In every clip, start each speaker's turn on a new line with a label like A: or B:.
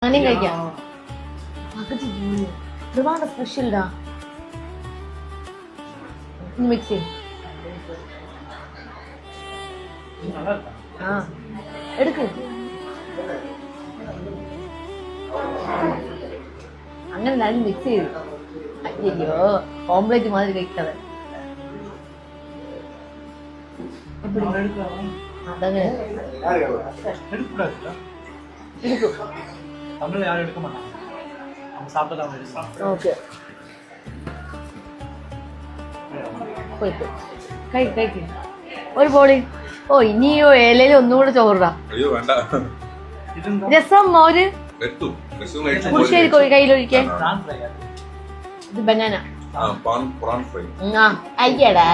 A: അങ്ങനെയും കഴിക്കാം. ഒരുപാട് സ്പെഷ്യൽഡാ. മിക്സ് ചെയ്യും. ആ എടുക്ക്. അങ്ങനെ എല്ലാവരും മിക്സ് ചെയ്തു. അയ്യോ ഓംലേറ്റ് മാതിരി കഴിക്കാതെ. അതങ്ങനെ ഓക്കെ കഴിക്കും ഒരു പോളി. ഓ ഇനിയോ ഇലയിൽ ഒന്നുകൂടെ ചോറിടാ. രസം മോര് പുളിശ്ശേരി കയ്യിലൊഴിക്കാൻ. ഇത് ബനാന. അയ്യടാ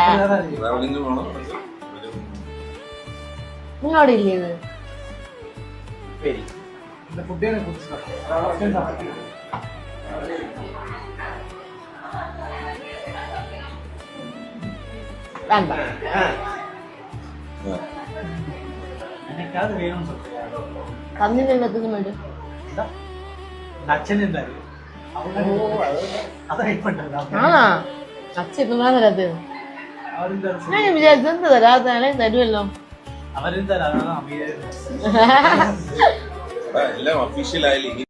A: നിങ്ങളവിടെ ഇല്ലേ ഇത്? വേണ്ട കന്നിനെല്ലാത്തിനും വേണ്ടി ആണാ അച്ഛൻ ഇപ്പം തരാത്ത. ഞാൻ വിചാരിച്ചു എന്ത് തരാത്ത തരുമല്ലോ.
B: എല്ലാം ഒഫീഷ്യൽ ആയാലും